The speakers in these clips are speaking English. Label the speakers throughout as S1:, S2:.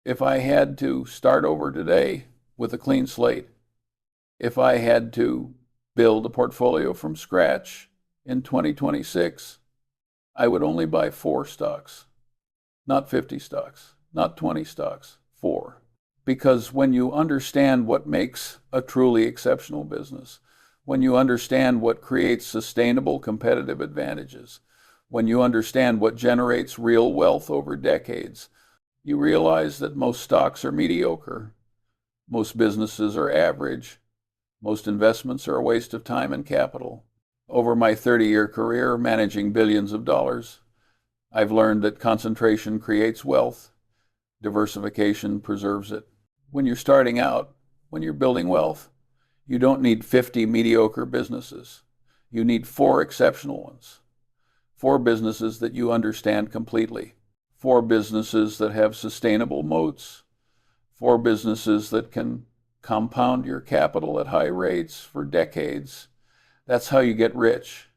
S1: If I had to start over today with a clean slate, if I had to build a portfolio from scratch in 2026, I would only buy 4 stocks, not 50 stocks, not 20 stocks, 4. Because when you understand what makes a truly exceptional business, when you understand what creates sustainable competitive advantages, when you understand what generates real wealth over decades, you realize that most stocks are mediocre, most businesses are average, most investments are a waste of time and capital. Over my 30-year career managing billions of dollars, I've learned that concentration creates wealth, diversification preserves it. When you're starting out, when you're building wealth, you don't need 50 mediocre businesses. You need 4 exceptional ones. 4 businesses that you understand completely. 4 businesses that have sustainable moats. 4 businesses that can compound your capital at high rates for decades. That's how you get rich.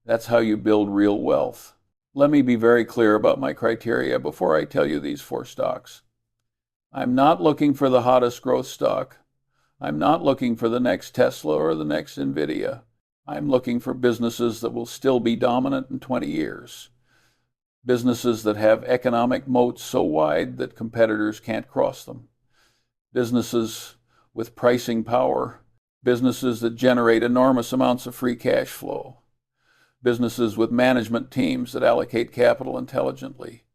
S1: That's how you build real wealth. Let me be very clear about my criteria before I tell you these 4 stocks. I'm not looking for the hottest growth stock. I'm not looking for the next Tesla or the next NVIDIA. I'm looking for businesses that will still be dominant in 20 years. Businesses that have economic moats so wide that competitors can't cross them. Businesses with pricing power. Businesses that generate enormous amounts of free cash flow. Businesses with management teams that allocate capital intelligently.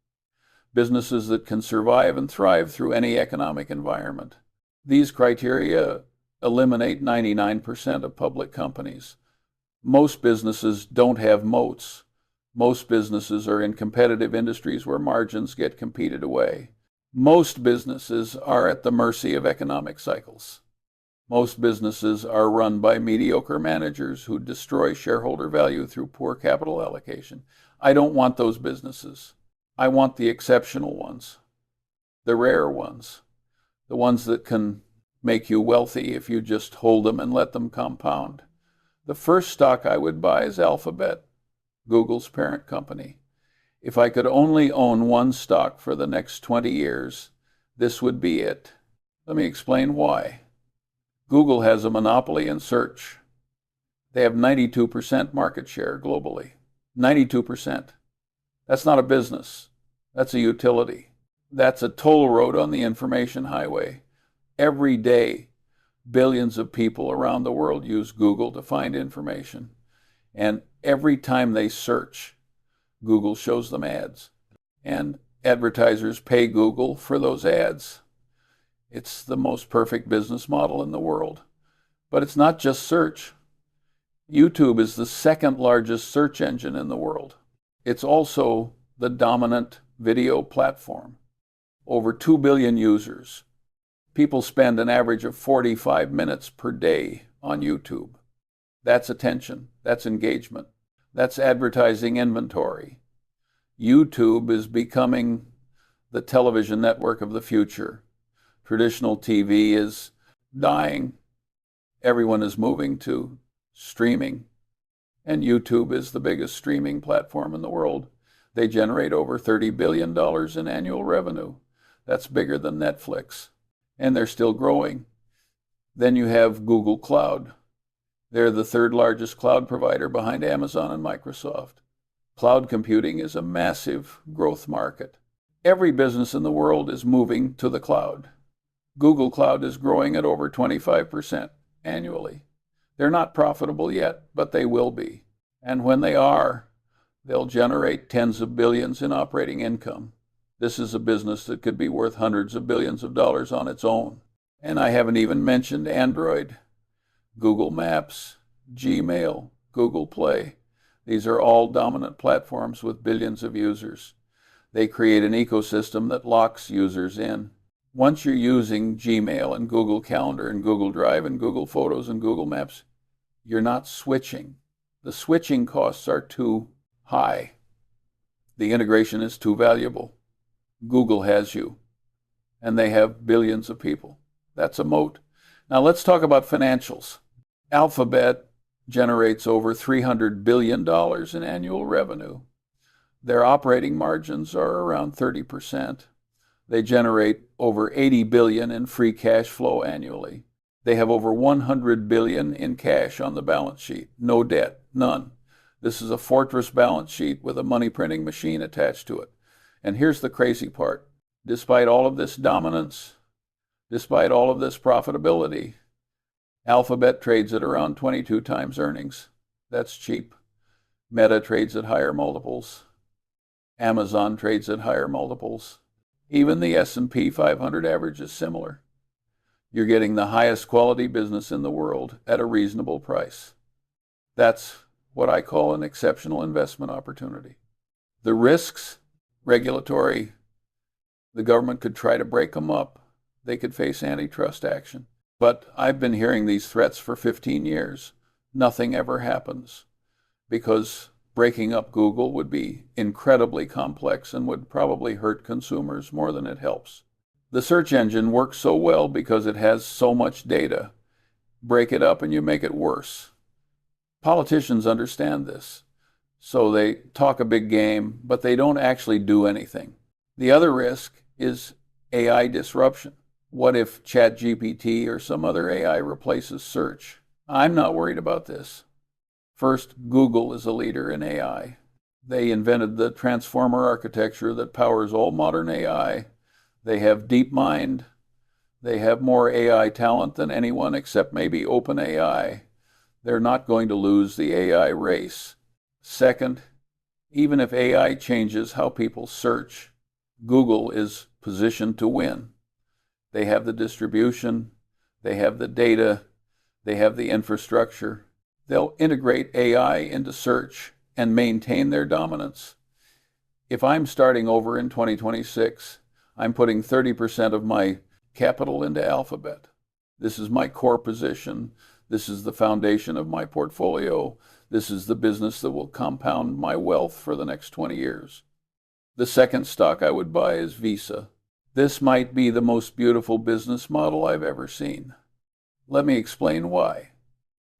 S1: Businesses that can survive and thrive through any economic environment. These criteria eliminate 99% of public companies. Most businesses don't have moats. Most businesses are in competitive industries where margins get competed away. Most businesses are at the mercy of economic cycles. Most businesses are run by mediocre managers who destroy shareholder value through poor capital allocation. I don't want those businesses. I want the exceptional ones, the rare ones, the ones that can make you wealthy if you just hold them and let them compound. The first stock I would buy is Alphabet, Google's parent company. If I could only own one stock for the next 20 years, this would be it. Let me explain why. Google has a monopoly in search. They have 92% market share globally. 92%. That's not a business. That's a utility. That's a toll road on the information highway. Every day, billions of people around the world use Google to find information. And every time they search, Google shows them ads. And advertisers pay Google for those ads. It's the most perfect business model in the world. But it's not just search. YouTube is the second largest search engine in the world. It's also the dominant video platform. Over 2 billion users. People spend an average of 45 minutes per day on YouTube. That's attention. That's engagement. That's advertising inventory. YouTube is becoming the television network of the future. Traditional TV is dying. Everyone is moving to streaming. And YouTube is the biggest streaming platform in the world. They generate over $30 billion in annual revenue. That's bigger than Netflix. And they're still growing. Then you have Google Cloud. They're the 3rd largest cloud provider behind Amazon and Microsoft. Cloud computing is a massive growth market. Every business in the world is moving to the cloud. Google Cloud is growing at over 25% annually. They're not profitable yet, but they will be. And when they are, they'll generate tens of billions in operating income. This is a business that could be worth hundreds of billions of dollars on its own. And I haven't even mentioned Android, Google Maps, Gmail, Google Play. These are all dominant platforms with billions of users. They create an ecosystem that locks users in. Once you're using Gmail and Google Calendar and Google Drive and Google Photos and Google Maps, you're not switching. The switching costs are too high. The integration is too valuable. Google has you, and they have billions of people. That's a moat. Now let's talk about financials. Alphabet generates over $300 billion in annual revenue. Their operating margins are around 30%. They generate over 80 billion in free cash flow annually. They have over 100 billion in cash on the balance sheet. No debt, none. This is a fortress balance sheet with a money printing machine attached to it. And here's the crazy part. Despite all of this dominance, despite all of this profitability, Alphabet trades at around 22 times earnings. That's cheap. Meta trades at higher multiples. Amazon trades at higher multiples. Even the S&P 500 average is similar. You're getting the highest quality business in the world at a reasonable price. That's what I call an exceptional investment opportunity. The risks, regulatory, the government could try to break them up. They could face antitrust action. But I've been hearing these threats for 15 years. Nothing ever happens because breaking up Google would be incredibly complex and would probably hurt consumers more than it helps. The search engine works so well because it has so much data. Break it up and you make it worse. Politicians understand this, so they talk a big game, but they don't actually do anything. The other risk is AI disruption. What if ChatGPT or some other AI replaces search? I'm not worried about this. First, Google is a leader in AI. They invented the transformer architecture that powers all modern AI. They have DeepMind. They have more AI talent than anyone except maybe OpenAI. They're not going to lose the AI race. Second, even if AI changes how people search, Google is positioned to win. They have the distribution, they have the data, they have the infrastructure. They'll integrate AI into search and maintain their dominance. If I'm starting over in 2026, I'm putting 30% of my capital into Alphabet. This is my core position. This is the foundation of my portfolio. This is the business that will compound my wealth for the next 20 years. The second stock I would buy is Visa. This might be the most beautiful business model I've ever seen. Let me explain why.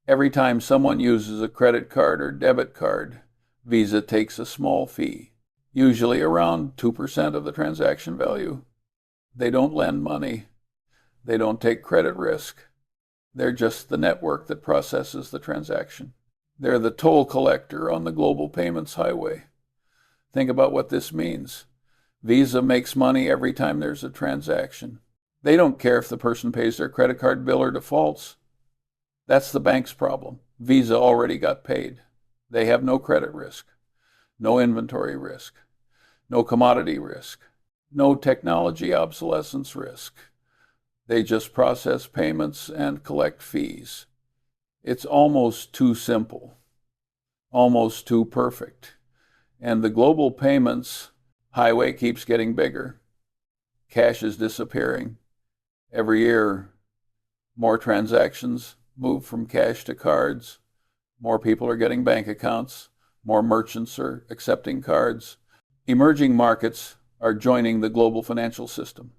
S1: Every time someone uses a credit card or debit card, Visa takes a small fee, usually around 2% of the transaction value. They don't lend money. They don't take credit risk. They're just the network that processes the transaction. They're the toll collector on the global payments highway. Think about what this means. Visa makes money every time there's a transaction. They don't care if the person pays their credit card bill or defaults. That's the bank's problem. Visa already got paid. They have no credit risk, no inventory risk, no commodity risk, no technology obsolescence risk. They just process payments and collect fees. It's almost too simple, almost too perfect. And the global payments highway keeps getting bigger. Cash is disappearing. Every year, more transactions move from cash to cards. More people are getting bank accounts. More merchants are accepting cards. Emerging markets are joining the global financial system.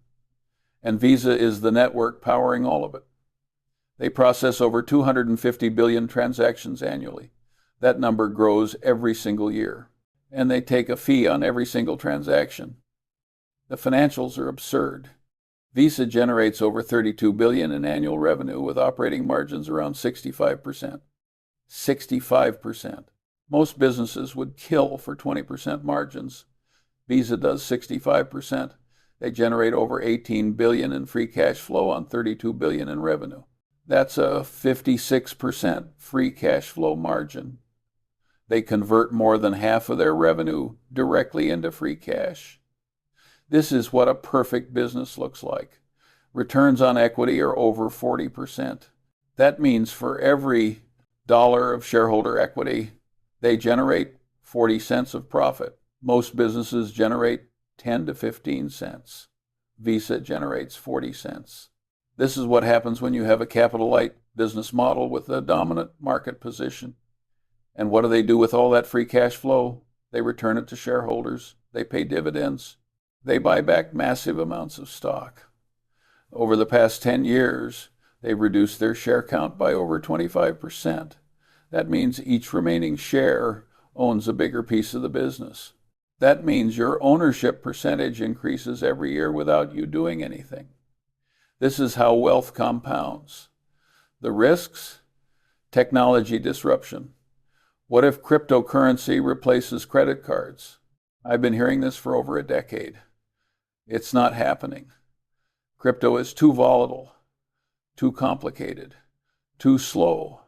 S1: And Visa is the network powering all of it. They process over 250 billion transactions annually. That number grows every single year. And they take a fee on every single transaction. The financials are absurd. Visa generates over 32 billion in annual revenue with operating margins around 65%. 65%. Most businesses would kill for 20% margins. Visa does 65%. They generate over 18 billion in free cash flow on 32 billion in revenue. That's a 56% free cash flow margin. They convert more than half of their revenue directly into free cash. This is what a perfect business looks like. Returns on equity are over 40%. That means for every dollar of shareholder equity, they generate 40 cents of profit. Most businesses generate 10 to 15 cents. Visa generates 40 cents. This is what happens when you have a capital-light business model with a dominant market position. And what do they do with all that free cash flow? They return it to shareholders. They pay dividends. They buy back massive amounts of stock. Over the past 10 years, they've reduced their share count by over 25%. That means each remaining share owns a bigger piece of the business. That means your ownership percentage increases every year without you doing anything. This is how wealth compounds. The risks: technology disruption. What if cryptocurrency replaces credit cards? I've been hearing this for over a decade. It's not happening. Crypto is too volatile, too complicated, too slow.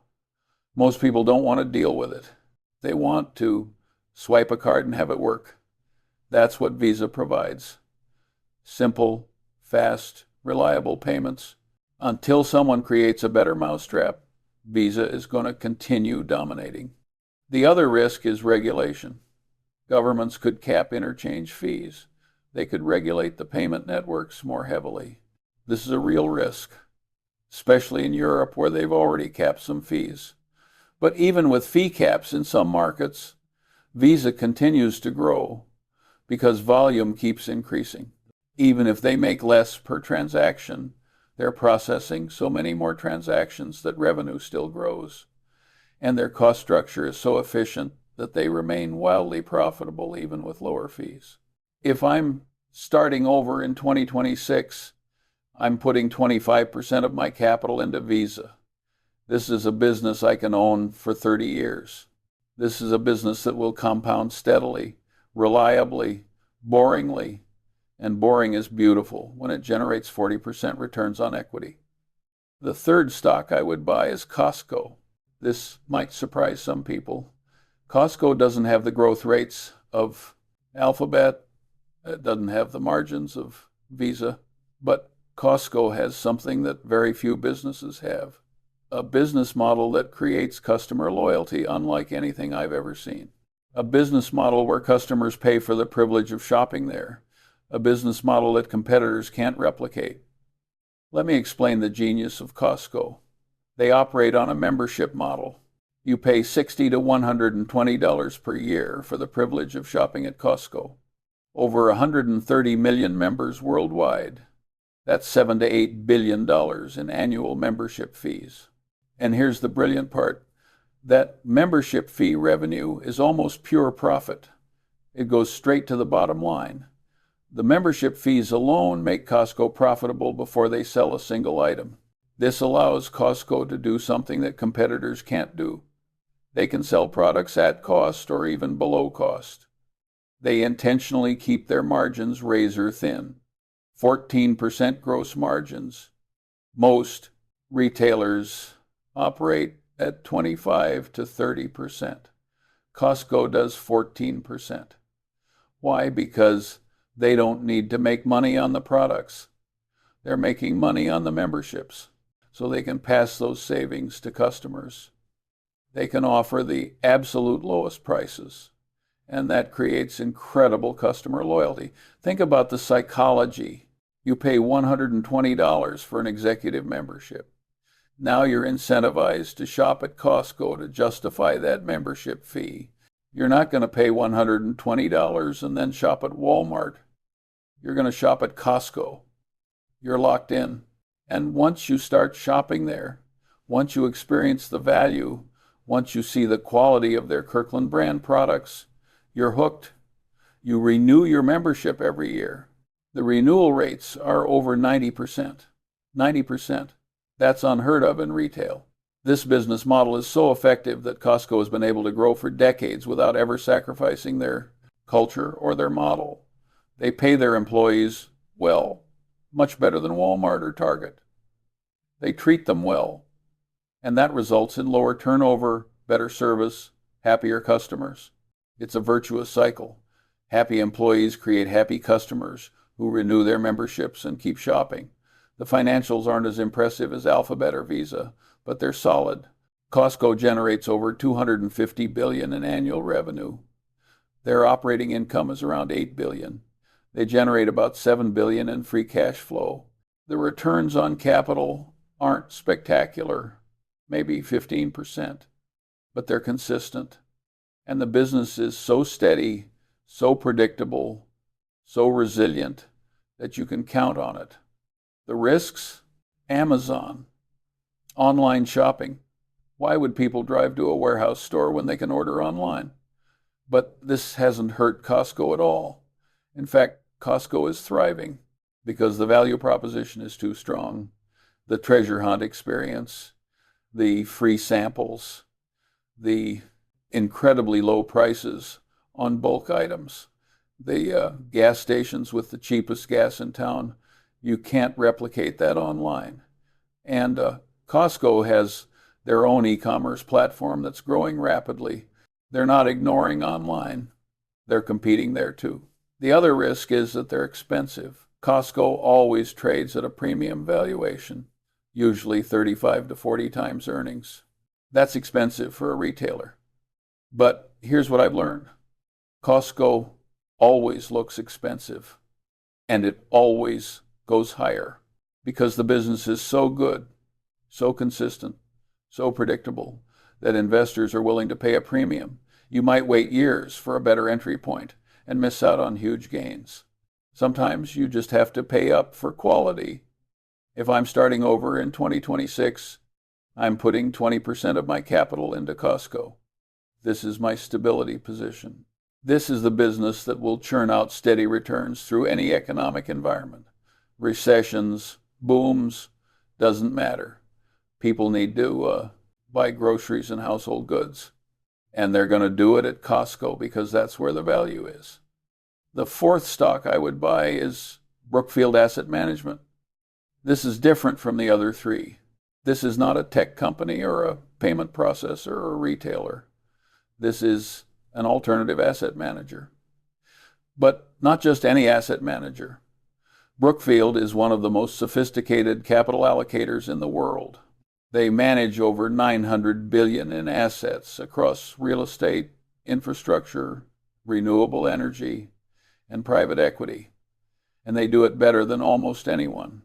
S1: Most people don't want to deal with it. They want to swipe a card and have it work. That's what Visa provides. Simple, fast, reliable payments. Until someone creates a better mousetrap, Visa is going to continue dominating. The other risk is regulation. Governments could cap interchange fees. They could regulate the payment networks more heavily. This is a real risk, especially in Europe where they've already capped some fees. But even with fee caps in some markets, Visa continues to grow because volume keeps increasing. Even if they make less per transaction, they're processing so many more transactions that revenue still grows. And their cost structure is so efficient that they remain wildly profitable even with lower fees. If I'm starting over in 2026, I'm putting 25% of my capital into Visa. This is a business I can own for 30 years. This is a business that will compound steadily, reliably, boringly, and boring is beautiful when it generates 40% returns on equity. The third stock I would buy is Costco. This might surprise some people. Costco doesn't have the growth rates of Alphabet. It doesn't have the margins of Visa, but Costco has something that very few businesses have. A business model that creates customer loyalty unlike anything I've ever seen. A business model where customers pay for the privilege of shopping there. A business model that competitors can't replicate. Let me explain the genius of Costco. They operate on a membership model. You pay $60 to $120 per year for the privilege of shopping at Costco. Over 130 million members worldwide. That's $7 to $8 billion in annual membership fees. And here's the brilliant part. That membership fee revenue is almost pure profit. It goes straight to the bottom line. The membership fees alone make Costco profitable before they sell a single item. This allows Costco to do something that competitors can't do. They can sell products at cost or even below cost. They intentionally keep their margins razor thin. 14% gross margins. Most retailers operate at 25 to 30%. Costco does 14%. Why? Because they don't need to make money on the products. They're making money on the memberships, so they can pass those savings to customers. They can offer the absolute lowest prices, and that creates incredible customer loyalty. Think about the psychology. You pay $120 for an executive membership. Now you're incentivized to shop at Costco to justify that membership fee. You're not going to pay $120 and then shop at Walmart. You're going to shop at Costco. You're locked in. And once you start shopping there, once you experience the value, once you see the quality of their Kirkland brand products, you're hooked. You renew your membership every year. The renewal rates are over 90%. 90%. That's unheard of in retail. This business model is so effective that Costco has been able to grow for decades without ever sacrificing their culture or their model. They pay their employees well, much better than Walmart or Target. They treat them well, and that results in lower turnover, better service, happier customers. It's a virtuous cycle. Happy employees create happy customers who renew their memberships and keep shopping. The financials aren't as impressive as Alphabet or Visa, but they're solid. Costco generates over $250 billion in annual revenue. Their operating income is around $8 billion. They generate about $7 billion in free cash flow. The returns on capital aren't spectacular, maybe 15%, but they're consistent. And the business is so steady, so predictable, so resilient that you can count on it. The risks? Amazon. Online shopping. Why would people drive to a warehouse store when they can order online? But this hasn't hurt Costco at all. In fact, Costco is thriving because the value proposition is too strong. The treasure hunt experience, the free samples, the incredibly low prices on bulk items, the gas stations with the cheapest gas in town. You can't replicate that online. And Costco has their own e-commerce platform that's growing rapidly. They're not ignoring online. They're competing there too. The other risk is that they're expensive. Costco always trades at a premium valuation, usually 35 to 40 times earnings. That's expensive for a retailer. But here's what I've learned. Costco always looks expensive, and it always goes higher because the business is so good, so consistent, so predictable that investors are willing to pay a premium. You might wait years for a better entry point and miss out on huge gains. Sometimes you just have to pay up for quality. If I'm starting over in 2026, I'm putting 20% of my capital into Costco. This is my stability position. This is the business that will churn out steady returns through any economic environment. Recessions, booms, doesn't matter. People need to buy groceries and household goods, and they're going to do it at Costco because that's where the value is. The fourth stock I would buy is Brookfield Asset Management. This is different from the other three. This is not a tech company or a payment processor or a retailer. This is an alternative asset manager. But not just any asset manager. Brookfield is one of the most sophisticated capital allocators in the world. They manage over $900 billion in assets across real estate, infrastructure, renewable energy, and private equity. And they do it better than almost anyone.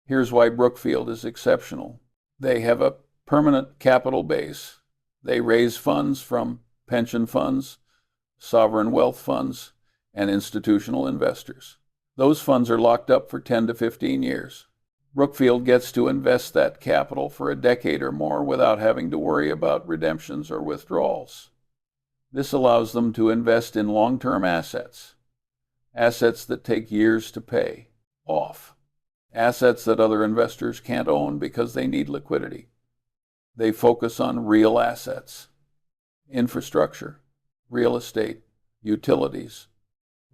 S1: Here's why Brookfield is exceptional. They have a permanent capital base. They raise funds from pension funds, sovereign wealth funds, and institutional investors. Those funds are locked up for 10 to 15 years. Brookfield gets to invest that capital for a decade or more without having to worry about redemptions or withdrawals. This allows them to invest in long-term assets, assets that take years to pay off, assets that other investors can't own because they need liquidity. They focus on real assets, infrastructure, real estate, utilities,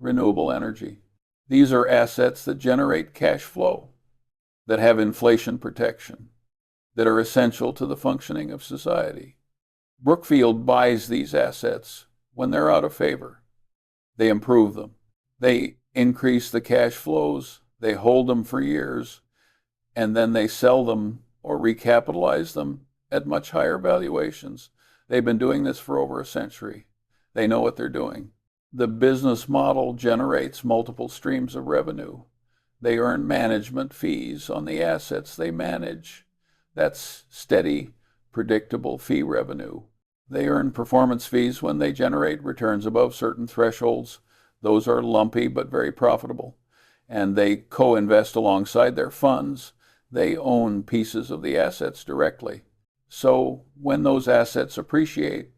S1: renewable energy. These are assets that generate cash flow, that have inflation protection, that are essential to the functioning of society. Brookfield buys these assets when they're out of favor. They improve them. They increase the cash flows. They hold them for years, and then they sell them or recapitalize them at much higher valuations. They've been doing this for over a century. They know what they're doing. The business model generates multiple streams of revenue. They earn management fees on the assets they manage. That's steady, predictable fee revenue. They earn performance fees when they generate returns above certain thresholds. Those are lumpy but very profitable. And they co-invest alongside their funds. They own pieces of the assets directly. So when those assets appreciate,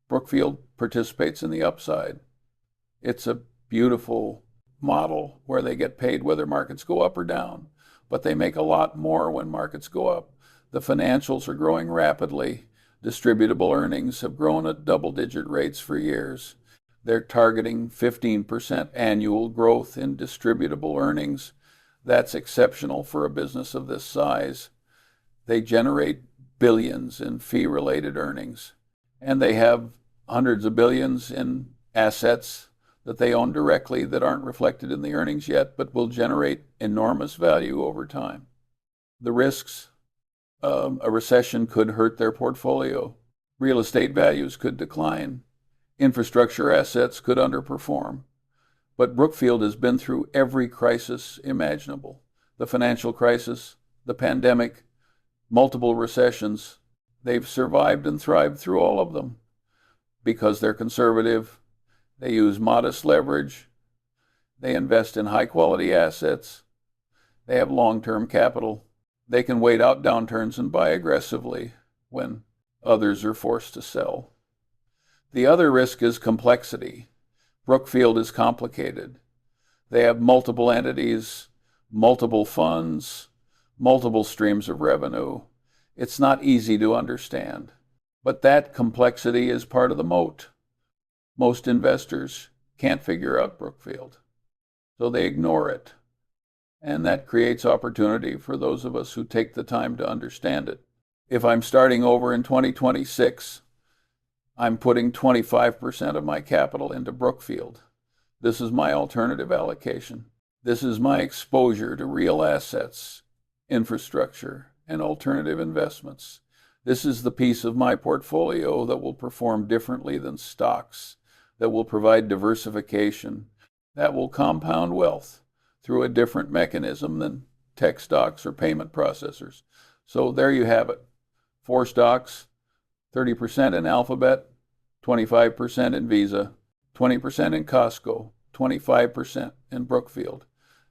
S1: Brookfield participates in the upside. It's a beautiful model where they get paid whether markets go up or down, but they make a lot more when markets go up. The financials are growing rapidly. Distributable earnings have grown at double-digit rates for years. They're targeting 15% annual growth in distributable earnings. That's exceptional for a business of this size. They generate billions in fee-related earnings, and they have hundreds of billions in assets that they own directly that aren't reflected in the earnings yet, but will generate enormous value over time. The risks, a recession could hurt their portfolio. Real estate values could decline. Infrastructure assets could underperform. But Brookfield has been through every crisis imaginable. The financial crisis, the pandemic, multiple recessions. They've survived and thrived through all of them because they're conservative. They use modest leverage. They invest in high-quality assets. They have long-term capital. They can wait out downturns and buy aggressively when others are forced to sell. The other risk is complexity. Brookfield is complicated. They have multiple entities, multiple funds, multiple streams of revenue. It's not easy to understand. But that complexity is part of the moat. Most investors can't figure out Brookfield, so they ignore it. And that creates opportunity for those of us who take the time to understand it. If I'm starting over in 2026, I'm putting 25% of my capital into Brookfield. This is my alternative allocation. This is my exposure to real assets, infrastructure, and alternative investments. This is the piece of my portfolio that will perform differently than stocks, that will provide diversification, that will compound wealth through a different mechanism than tech stocks or payment processors. So there you have it. 4 stocks, 30% in Alphabet, 25% in Visa, 20% in Costco, 25% in Brookfield.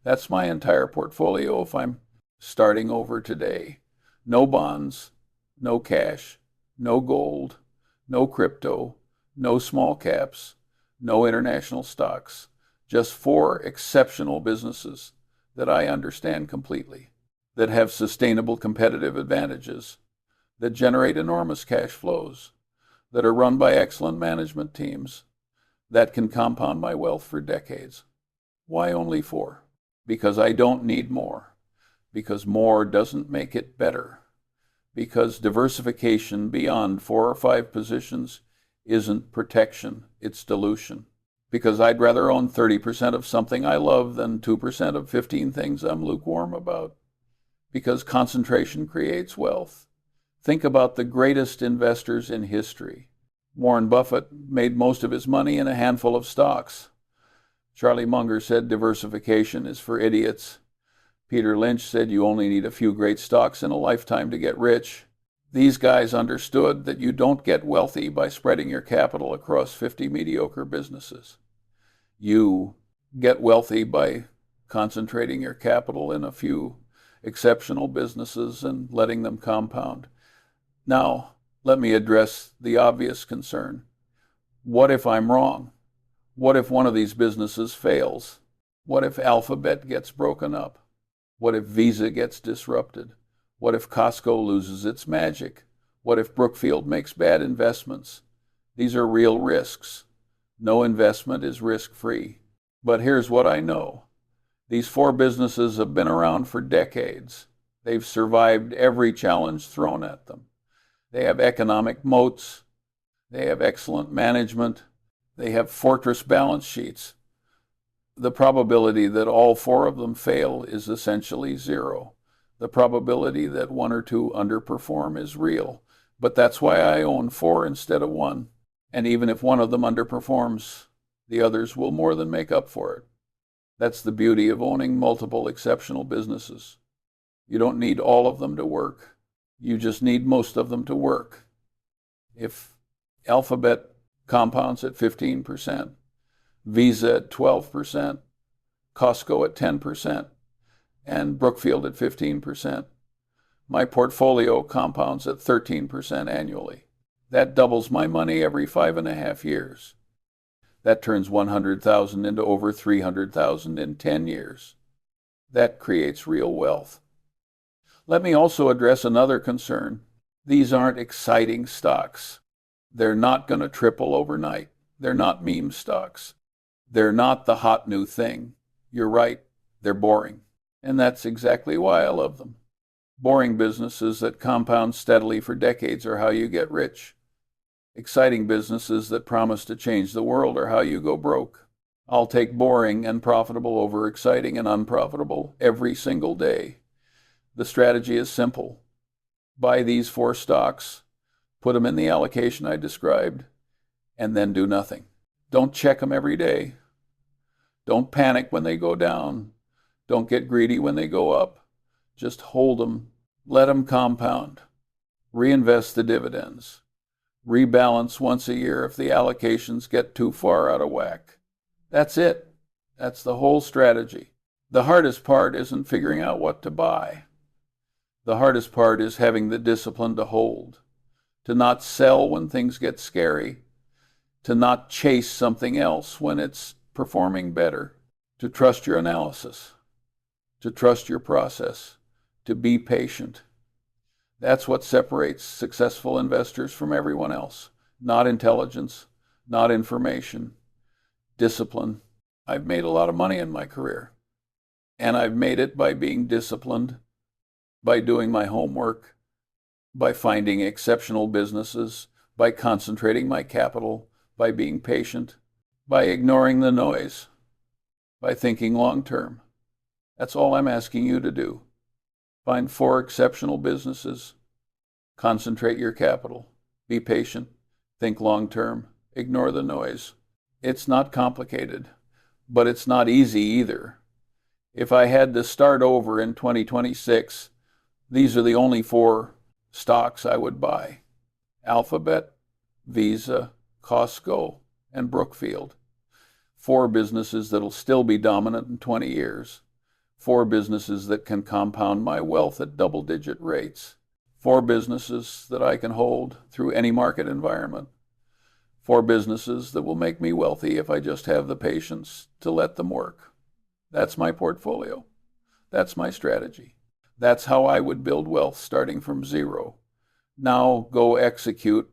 S1: That's my entire portfolio if I'm starting over today. No bonds, no cash, no gold, no crypto, no small caps, no international stocks. Just 4 exceptional businesses that I understand completely, that have sustainable competitive advantages, that generate enormous cash flows, that are run by excellent management teams, that can compound my wealth for decades. Why only 4? Because I don't need more. Because more doesn't make it better. Because diversification beyond 4 or 5 positions isn't protection, it's dilution. Because I'd rather own 30% of something I love than 2% of 15 things I'm lukewarm about. Because concentration creates wealth. Think about the greatest investors in history. Warren Buffett made most of his money in a handful of stocks. Charlie Munger said diversification is for idiots. Peter Lynch said you only need a few great stocks in a lifetime to get rich. These guys understood that you don't get wealthy by spreading your capital across 50 mediocre businesses. You get wealthy by concentrating your capital in a few exceptional businesses and letting them compound. Now, let me address the obvious concern. What if I'm wrong? What if one of these businesses fails? What if Alphabet gets broken up? What if Visa gets disrupted? What if Costco loses its magic? What if Brookfield makes bad investments? These are real risks. No investment is risk-free. But here's what I know. These 4 businesses have been around for decades. They've survived every challenge thrown at them. They have economic moats. They have excellent management. They have fortress balance sheets. The probability that all 4 of them fail is essentially 0. The probability that 1 or 2 underperform is real. But that's why I own 4 instead of 1. And even if one of them underperforms, the others will more than make up for it. That's the beauty of owning multiple exceptional businesses. You don't need all of them to work. You just need most of them to work. If Alphabet compounds at 15%, Visa at 12%, Costco at 10%, and Brookfield at 15%, my portfolio compounds at 13% annually. That doubles my money every 5.5 years. That turns 100,000 into over 300,000 in 10 years. That creates real wealth. Let me also address another concern. These aren't exciting stocks. They're not going to triple overnight. They're not meme stocks. They're not the hot new thing. You're right, they're boring. And that's exactly why I love them. Boring businesses that compound steadily for decades are how you get rich. Exciting businesses that promise to change the world are how you go broke. I'll take boring and profitable over exciting and unprofitable every single day. The strategy is simple. Buy these 4 stocks, put them in the allocation I described, and then do nothing. Don't check them every day. Don't panic when they go down. Don't get greedy when they go up. Just hold them. Let them compound. Reinvest the dividends. Rebalance once a year if the allocations get too far out of whack. That's it. That's the whole strategy. The hardest part isn't figuring out what to buy. The hardest part is having the discipline to hold, to not sell when things get scary, to not chase something else when it's performing better, to trust your analysis, to trust your process, to be patient. That's what separates successful investors from everyone else. Not intelligence, not information, discipline. I've made a lot of money in my career, and I've made it by being disciplined, by doing my homework, by finding exceptional businesses, by concentrating my capital, by being patient, by ignoring the noise, by thinking long term. That's all I'm asking you to do. Find 4 exceptional businesses, concentrate your capital, be patient, think long term, ignore the noise. It's not complicated, but it's not easy either. If I had to start over in 2026, these are the only 4 stocks I would buy: Alphabet, Visa, Costco, and Brookfield. 4 businesses that'll still be dominant in 20 years. 4 businesses that can compound my wealth at double-digit rates. 4 businesses that I can hold through any market environment. 4 businesses that will make me wealthy if I just have the patience to let them work. That's my portfolio. That's my strategy. That's how I would build wealth starting from zero. Now go execute